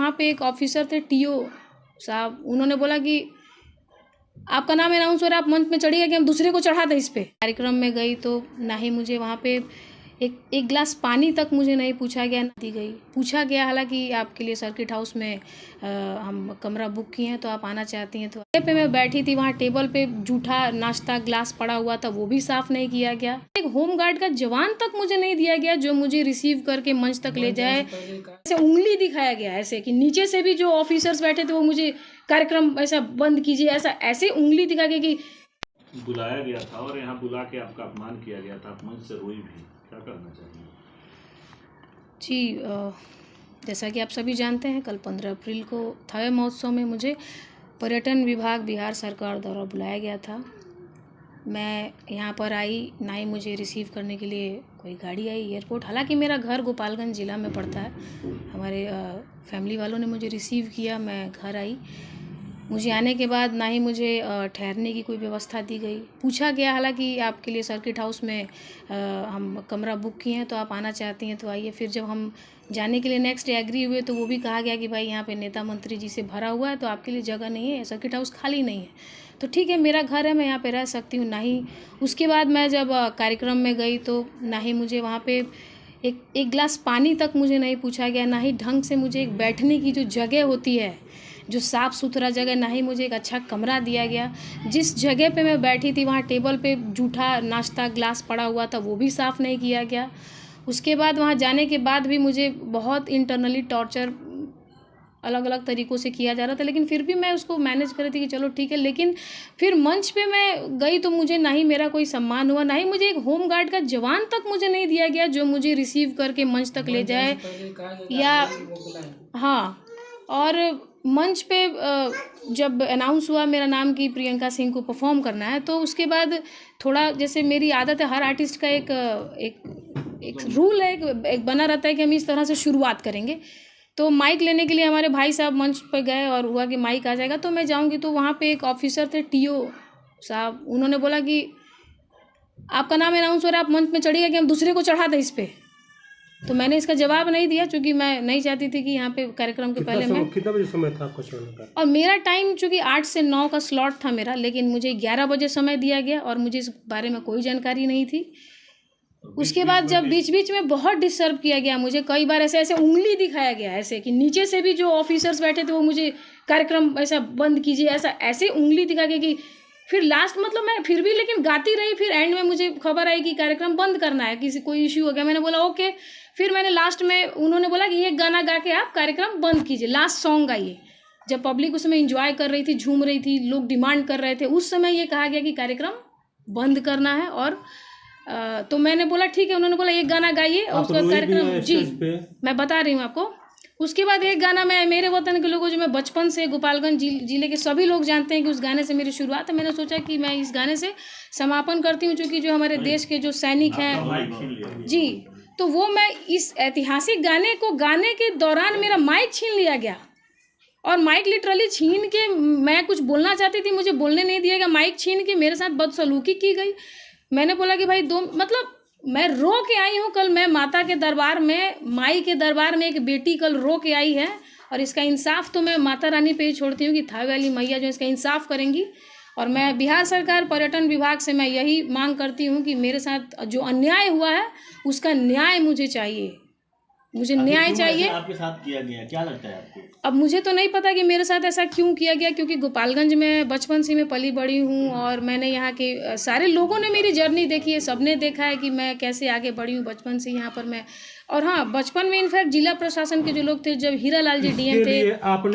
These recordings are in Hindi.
वहाँ पे एक ऑफिसर थे टीओ साहब, उन्होंने बोला कि आपका नाम अनाउंस हो रहा है, आप मंच में चढ़िएगा कि हम दूसरे को चढ़ा दें इस पे। कार्यक्रम में गई तो ना ही मुझे वहाँ पे एक गिलास पानी तक मुझे नहीं पूछा गया, ना दी गई। पूछा गया हालांकि आपके लिए सर्किट हाउस में हम कमरा बुक किए हैं तो आप आना चाहती हैं, तो पे मैं बैठी थी, वहाँ टेबल पे जूठा नाश्ता ग्लास पड़ा हुआ था, वो भी साफ नहीं किया गया। एक होमगार्ड का जवान तक मुझे नहीं दिया गया जो मुझे रिसीव करके मंच तक ले जाए। ऐसे उंगली दिखाया गया ऐसे कि नीचे से भी जो ऑफिसर्स बैठे थे वो मुझे कार्यक्रम ऐसा बंद कीजिए, ऐसे उंगली दिखा के कि बुलाया गया था और यहाँ बुला के आपका अपमान किया गया था, आप मंच से रोई भी, क्या करना चाहिए? जी, जैसा कि आप सभी जानते हैं, कल 15 अप्रैल को थावे महोत्सव में मुझे पर्यटन विभाग बिहार सरकार द्वारा बुलाया गया था। मैं यहाँ पर आई, ना ही मुझे रिसीव करने के लिए कोई गाड़ी आई एयरपोर्ट। हालांकि मेरा घर गोपालगंज ज़िला में पड़ता है। हमारे फैमिली वालों ने मुझे रिसीव किया, मैं घर आई। मुझे आने के बाद ना ही मुझे ठहरने की कोई व्यवस्था दी गई। पूछा गया हालांकि आपके लिए सर्किट हाउस में हम कमरा बुक किए हैं तो आप आना चाहती हैं तो आइए। फिर जब हम जाने के लिए नेक्स्ट डे एग्री हुए तो वो भी कहा गया कि भाई यहाँ पे नेता मंत्री जी से भरा हुआ है तो आपके लिए जगह नहीं है, सर्किट हाउस खाली नहीं है। तो ठीक है, मेरा घर है, मैं यहाँ पे रह सकती हूँ। ना ही उसके बाद मैं जब कार्यक्रम में गई तो ना ही मुझे वहाँ पे एक गिलास पानी तक मुझे नहीं पूछा गया, ना ही ढंग से मुझे एक बैठने की जो जगह होती है, जो साफ़ सुथरा जगह, ना ही मुझे एक अच्छा कमरा दिया गया। जिस जगह पे मैं बैठी थी वहाँ टेबल पे जूठा नाश्ता ग्लास पड़ा हुआ था, वो भी साफ़ नहीं किया गया। उसके बाद वहाँ जाने के बाद भी मुझे बहुत इंटरनली टॉर्चर अलग अलग तरीक़ों से किया जा रहा था, लेकिन फिर भी मैं उसको मैनेज कर रही थी कि चलो ठीक है। लेकिन फिर मंच पे मैं गई तो मुझे ना ही मेरा कोई सम्मान हुआ, ना ही मुझे एक होमगार्ड का जवान तक मुझे नहीं दिया गया जो मुझे रिसीव करके मंच तक ले जाए। या हाँ, और मंच पे जब अनाउंस हुआ मेरा नाम कि प्रियंका सिंह को परफॉर्म करना है, तो उसके बाद थोड़ा, जैसे मेरी आदत है, हर आर्टिस्ट का एक रूल है, एक बना रहता है कि हम इस तरह से शुरुआत करेंगे। तो माइक लेने के लिए हमारे भाई साहब मंच पर गए और हुआ कि माइक आ जाएगा तो मैं जाऊंगी। तो वहाँ पे एक ऑफिसर थे टीओ साहब, उन्होंने बोला कि आपका नाम अनाउंस हो रहा है, आप मंच में चढ़िएगा कि हम दूसरे को चढ़ा दें इस पे। तो मैंने इसका जवाब नहीं दिया क्योंकि मैं नहीं चाहती थी कि यहाँ पे कार्यक्रम के पहले मैं कितना बजे समय था आपका चढ़ने का? और मेरा टाइम चूँकि 8 से 9 का स्लॉट था मेरा, लेकिन मुझे 11 बजे समय दिया गया और मुझे इस बारे में कोई जानकारी नहीं थी। उसके बाद जब बीच बीच में बहुत डिस्टर्ब किया गया, मुझे कई बार ऐसे उंगली दिखाया गया ऐसे कि नीचे से भी जो ऑफिसर्स बैठे थे वो मुझे कार्यक्रम ऐसा बंद कीजिए, ऐसे उंगली दिखा के कि फिर लास्ट, मतलब मैं फिर भी लेकिन गाती रही। फिर एंड में मुझे खबर आई कि कार्यक्रम बंद करना है, किसी कोई इश्यू हो गया। मैंने बोला ओके। फिर मैंने लास्ट में, उन्होंने बोला कि ये गाना गा के आप कार्यक्रम बंद कीजिए, लास्ट सॉन्ग गाइए। जब पब्लिक उसमें इंजॉय कर रही थी, झूम रही थी, लोग डिमांड कर रहे थे, उस समय ये कहा गया कि कार्यक्रम बंद करना है। और तो मैंने बोला ठीक है। उन्होंने बोला एक गाना गाइए और उसका कार्यक्रम, जी मैं बता रही हूँ आपको। उसके बाद एक गाना, मैं मेरे वतन के लोगों, जो मैं बचपन से गोपालगंज जिले के सभी लोग जानते हैं कि उस गाने से मेरी शुरुआत है। मैंने सोचा कि मैं इस गाने से समापन करती हूँ, क्योंकि जो हमारे देश के जो सैनिक हैं जी, तो वो मैं इस ऐतिहासिक गाने को गाने के दौरान मेरा माइक छीन लिया गया। और माइक लिटरली छीन के, मैं कुछ बोलना चाहती थी, मुझे बोलने नहीं दिया गया। माइक छीन के मेरे साथ बदसलूकी की गई। मैंने बोला कि भाई मतलब मैं रो के आई हूँ कल, मैं माता के दरबार में, माई के दरबार में एक बेटी कल रो के आई है, और इसका इंसाफ तो मैं माता रानी पे ही छोड़ती हूँ कि थावे वाली मैया जो इसका इंसाफ करेंगी। और मैं बिहार सरकार पर्यटन विभाग से मैं यही मांग करती हूँ कि मेरे साथ जो अन्याय हुआ है उसका न्याय मुझे चाहिए, मुझे न्याय चाहिए। आपके साथ किया गया, क्या लगता है आपको? अब मुझे तो नहीं पता कि मेरे साथ ऐसा क्यों किया गया, क्योंकि गोपालगंज में बचपन से मैं पली बड़ी हूँ और मैंने यहाँ के सारे लोगों ने मेरी जर्नी देखी है, सबने देखा है कि मैं कैसे आगे बढ़ी हूँ बचपन से यहाँ पर मैं। और हाँ, बचपन में इनफैक्ट जिला प्रशासन के जो लोग थे, जब हीरा लाल जी डीएम थे,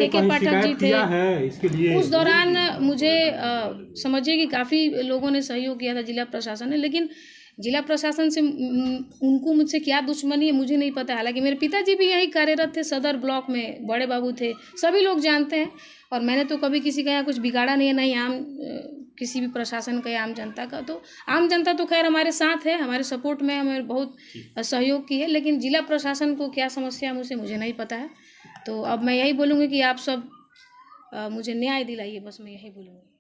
के पाठक जी थे, उस दौरान मुझे समझिए कि काफ़ी लोगों ने सहयोग किया था जिला प्रशासन ने। लेकिन जिला प्रशासन से उनको मुझसे क्या दुश्मनी है मुझे नहीं पता। हालांकि मेरे पिताजी भी यहीं कार्यरत थे, सदर ब्लॉक में बड़े बाबू थे, सभी लोग जानते हैं। और मैंने तो कभी किसी का यहाँ कुछ बिगाड़ा नहीं है, नहीं आम किसी भी प्रशासन का या आम जनता का। तो आम जनता तो खैर हमारे साथ है, हमारे सपोर्ट में, हमें बहुत सहयोग की है। लेकिन जिला प्रशासन को क्या समस्या मुझे नहीं पता है। तो अब मैं यही बोलूँगी कि आप सब मुझे न्याय दिलाइए, बस मैं यही बोलूँगी।